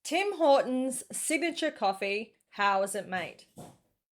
Tim Hortons signature coffee. How is it made?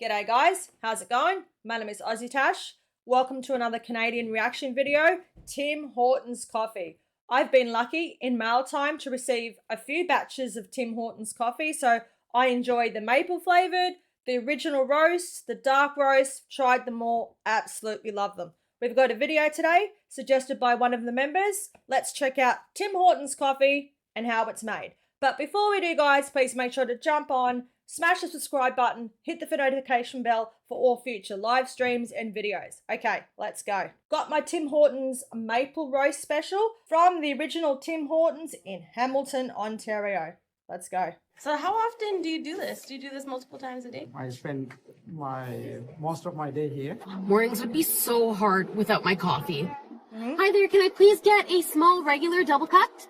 G'day guys, how's it going? My name is AussieTash. Welcome to another Canadian reaction video, Tim Hortons coffee. I've been lucky in mail time to receive a few batches of Tim Hortons coffee, so I enjoy the maple flavored, the original roast, the dark roast, tried them all, absolutely love them. We've got a video today suggested by one of the members. Let's check out Tim Hortons coffee and how it's made. But before we do, guys, please make sure to jump on, smash the subscribe button, hit the notification bell for all future live streams and videos. Okay, let's go. Got my Tim Hortons Maple Roast Special from the original Tim Hortons in Hamilton, Ontario. Let's go. So how often do you do this? Do you do this multiple times a day? I spend most of my day here. Mornings would be so hard without my coffee. Hi there, can I please get a small regular double cut?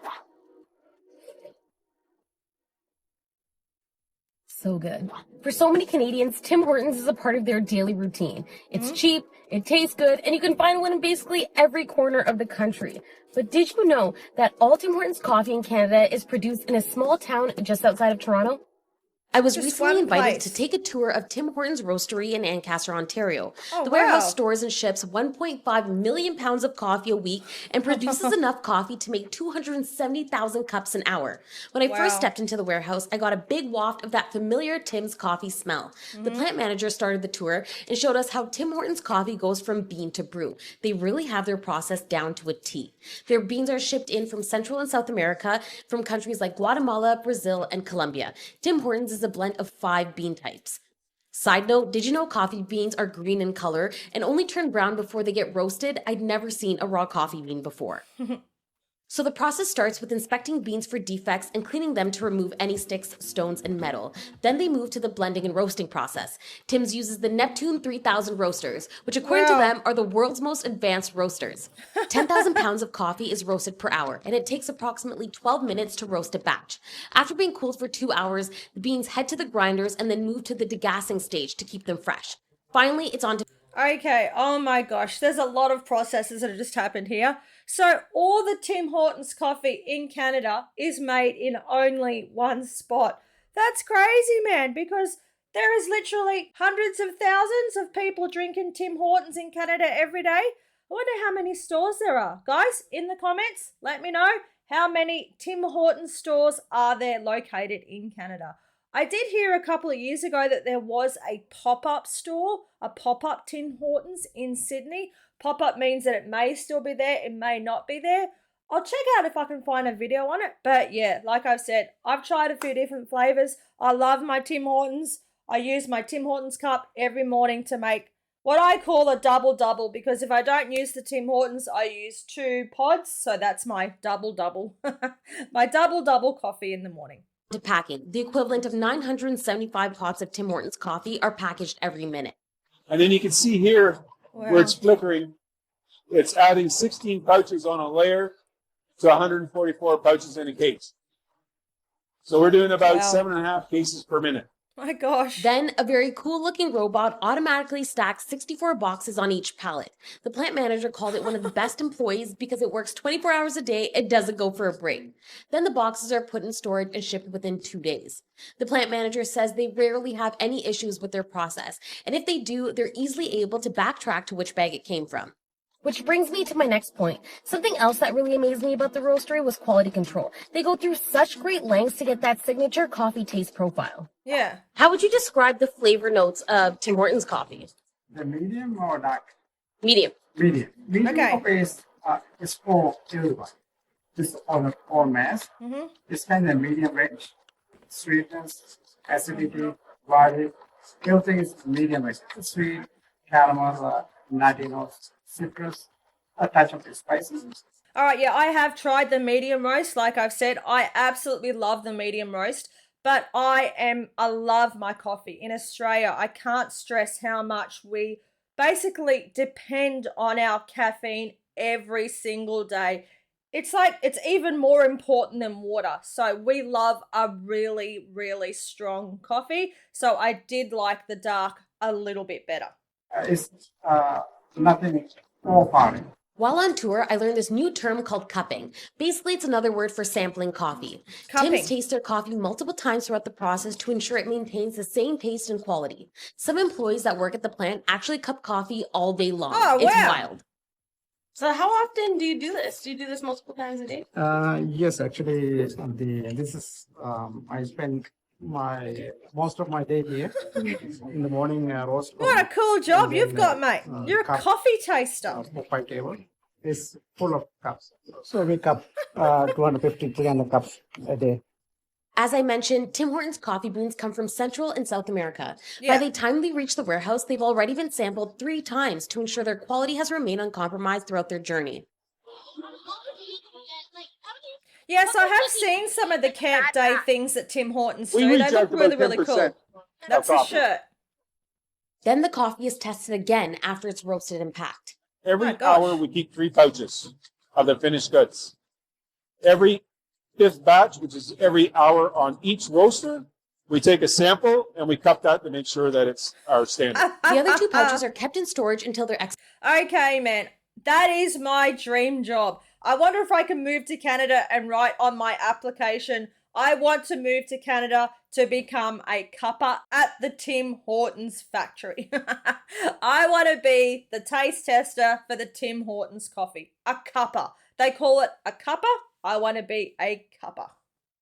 So good. For so many Canadians, Tim Hortons is a part of their daily routine. It's cheap, it tastes good, and you can find one in basically every corner of the country. But did you know that all Tim Hortons coffee in Canada is produced in a small town just outside of Toronto? I was Just recently one invited place. to take a tour of Tim Hortons Roastery in Ancaster, Ontario. Oh, the warehouse wow. stores and ships 1.5 million pounds of coffee a week and produces enough coffee to make 270,000 cups an hour. When I Wow. first stepped into the warehouse, I got a big waft of that familiar Tim's coffee smell. The plant manager started the tour and showed us how Tim Hortons coffee goes from bean to brew. They really have their process down to a T. Their beans are shipped in from Central and South America, from countries like Guatemala, Brazil, and Colombia. Tim Hortons is a blend of 5 bean types. Side note, did you know coffee beans are green in color and only turn brown before they get roasted? I'd never seen a raw coffee bean before. So the process starts with inspecting beans for defects and cleaning them to remove any sticks, stones, and metal. Then they move to the blending and roasting process. Tim's uses the Neptune 3000 roasters, which according to Wow. them are the world's most advanced roasters. 10,000 pounds of coffee is roasted per hour, and it takes approximately 12 minutes to roast a batch. After being cooled for 2 hours, the beans head to the grinders and then move to the degassing stage to keep them fresh. Finally, it's on to Okay, oh my gosh, there's a lot of processes that have just happened here. So all the Tim Hortons coffee in Canada is made in only one spot. That's crazy, man, because there is literally hundreds of thousands of people drinking Tim Hortons in Canada every day. I wonder how many stores there are. Guys, in the comments, let me know how many Tim Hortons stores are there located in Canada. I did hear a couple of years ago that there was a pop-up store, a pop-up Tim Hortons in Sydney. Pop-up means that it may still be there, it may not be there. I'll check out if I can find a video on it. But yeah, like I've said, I've tried a few different flavors. I love my Tim Hortons. I use my Tim Hortons cup every morning to make what I call a double-double, because if I don't use the Tim Hortons, I use 2 pods. So that's my double-double, my double-double coffee in the morning. packing. The equivalent of 975 pots of Tim Hortons coffee are packaged every minute. And then you can see here where it's flickering, it's adding 16 pouches on a layer to 144 pouches in a case. So we're doing about Wow. 7.5 cases per minute. My gosh. Then, a very cool-looking robot automatically stacks 64 boxes on each pallet. The plant manager called it one of the best employees because it works 24 hours a day and doesn't go for a break. Then the boxes are put in storage and shipped within 2 days. The plant manager says they rarely have any issues with their process, and if they do, they're easily able to backtrack to which bag it came from. Which brings me to my next point. Something else that really amazed me about the roastery was quality control. They go through such great lengths to get that signature coffee taste profile. Yeah. How would you describe the flavor notes of Tim Hortons coffee? The medium or dark? Medium. Medium. Medium Okay. coffee is for everyone. This all mass. It's kind of medium range. Sweetness, acidity, body. Everything is medium range. Sweet, caramel, nutty notes, citrus, a touch of spices. All right, yeah, I have tried the medium roast. Like I've said, I absolutely love the medium roast, but I love my coffee. In Australia, I can't stress how much we basically depend on our caffeine every single day. It's like, it's even more important than water. So we love a really, really strong coffee. So I did like the dark a little bit better. It's nothing overpowering. While on tour, I learned this new term called cupping. Basically, it's another word for sampling coffee. Cupping. Tim's tastes their coffee multiple times throughout the process to ensure it maintains the same taste and quality. Some employees that work at the plant actually cup coffee all day long. Oh, It's wow. wild. So how often do you do this? Do you do this multiple times a day? Yes, actually, I spend most of my day here. In the morning, roast What a coffee. cool job And then, you've got, mate. You're a cup. coffee taster. My table is full of cups. So we cup 250, 300 cups a day. As I mentioned, Tim Hortons coffee beans come from Central and South America. Yeah. By the time they reach the warehouse, they've already been sampled 3 times to ensure their quality has remained uncompromised throughout their journey. Yes, I have seen some of the camp day things that Tim Hortons do. We They recharge look really, about really 10% cool. That's a coffee. shirt. Then the coffee is tested again after it's roasted and packed. Every my gosh. hour we keep 3 pouches of the finished goods. Every 5th batch, which is every hour on each roaster, we take a sample and we cup that to make sure that it's our standard. The other 2 pouches are kept in storage until they're Okay, man. That is my dream job. I wonder if I can move to Canada and write on my application, I want to move to Canada to become a cupper at the Tim Hortons factory. I want to be the taste tester for the Tim Hortons coffee. A cupper. They call it a cupper. I want to be a cupper.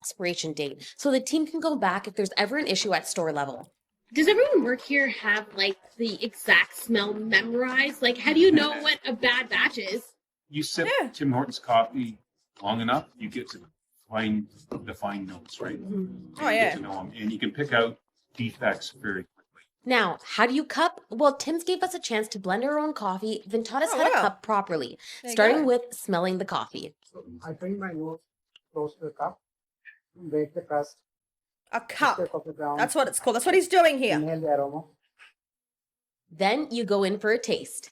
expiration date, so the team can go back if there's ever an issue at store level. Does everyone work here have like the exact smell memorized? Like, how do you know what a bad batch is? You sip Yeah. Tim Hortons coffee long enough, you get to find the fine notes, right? And Oh, you yeah. get to know them, and you can pick out defects very quickly. Now, how do you cup? Well, Tim's gave us a chance to blend our own coffee, then taught us Oh, how to wow. cup properly, There you starting go. with smelling the coffee. I bring my nose close to the cup, break the crust, A cup. take off the ground, That's what it's called. That's what he's doing here. inhale the aroma. Then you go in for a taste.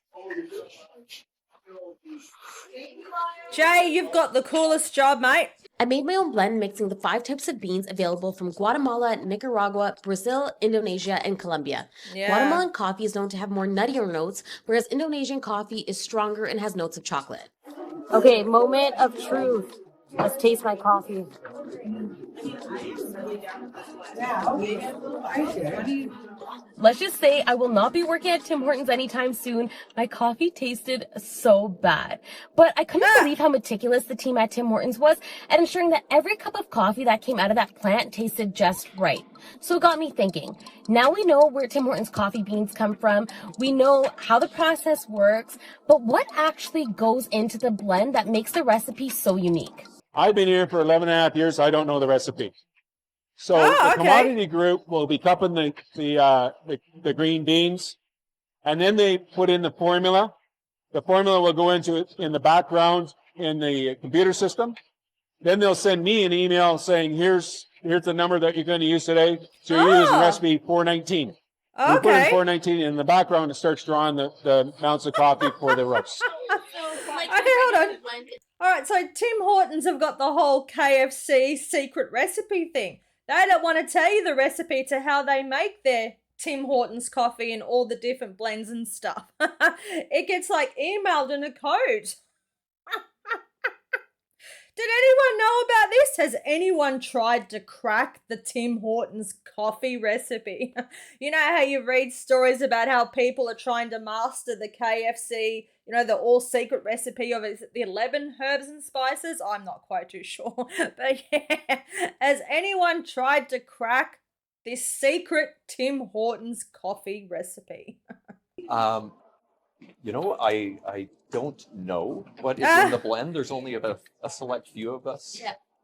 Jay, you've got the coolest job, mate. I made my own blend mixing the 5 types of beans available from Guatemala, Nicaragua, Brazil, Indonesia, and Colombia. Yeah. Guatemalan coffee is known to have more nuttier notes, whereas Indonesian coffee is stronger and has notes of chocolate. Okay, moment of truth. Let's taste my coffee. Let's just say I will not be working at Tim Hortons anytime soon. My coffee tasted so bad. But I couldn't believe how meticulous the team at Tim Hortons was at ensuring that every cup of coffee that came out of that plant tasted just right. So it got me thinking. Now we know where Tim Hortons coffee beans come from. We know how the process works. But what actually goes into the blend that makes the recipe so unique? I've been here for 11 and a half years. I don't know the recipe. So Oh, the okay. commodity group will be cupping the green beans, and then they put in the formula. The formula will go into it in the background in the computer system. Then they'll send me an email saying, here's the number that you're going to use today. So you're using Oh. recipe 419. You put in Okay. 419 in the background, it starts drawing the amounts of coffee for the roast. Okay, hold on. All right, so Tim Hortons have got the whole KFC secret recipe thing. They don't want to tell you the recipe to how they make their Tim Hortons coffee and all the different blends and stuff. It gets like emailed in a code. Did anyone know about this? Has anyone tried to crack the Tim Hortons coffee recipe? You know how you read stories about how people are trying to master the KFC, you know, the all secret recipe of is it the 11 herbs and spices? I'm not quite too sure. But yeah, has anyone tried to crack this secret Tim Hortons coffee recipe? I don't know what is in the blend. There's only a select few of us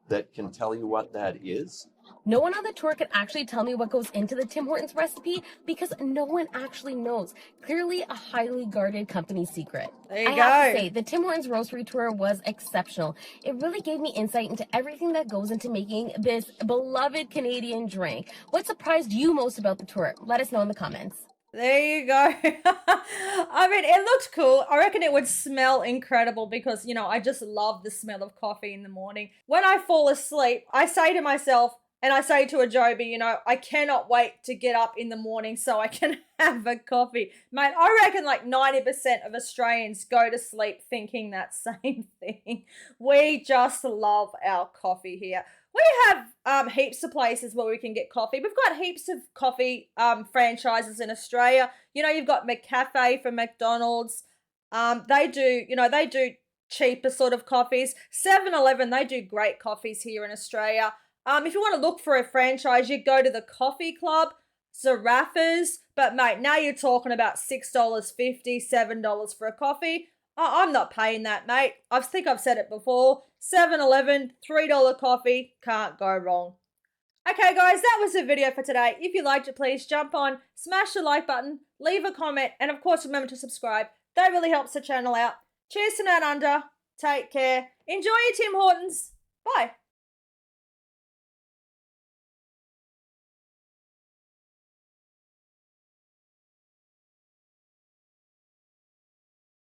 that can tell you what that is. No one on the tour could actually tell me what goes into the Tim Hortons recipe because no one actually knows. Clearly a highly guarded company secret. There you I have go. to say, the Tim Hortons roastery tour was exceptional. It really gave me insight into everything that goes into making this beloved Canadian drink. What surprised you most about the tour? Let us know in the comments. There you go. I mean, it looked cool. I reckon it would smell incredible because, you know, I just love the smell of coffee in the morning. When I fall asleep, I say to myself, And I say to Ajobi, you know, I cannot wait to get up in the morning so I can have a coffee. Mate, I reckon like 90% of Australians go to sleep thinking that same thing. We just love our coffee here. We have heaps of places where we can get coffee. We've got heaps of coffee franchises in Australia. You know, you've got McCafe from McDonald's. They do cheaper sort of coffees. 7-Eleven, they do great coffees here in Australia. If you want to look for a franchise, you go to the Coffee Club, Zarafas. But mate, now you're talking about $6.50, $7 for a coffee. I'm not paying that, mate. I think I've said it before. 7-Eleven, $3 coffee, can't go wrong. Okay, guys, that was the video for today. If you liked it, please jump on, smash the like button, leave a comment, and of course, remember to subscribe. That really helps the channel out. Cheers to Nat Under. Take care. Enjoy your Tim Hortons. Bye.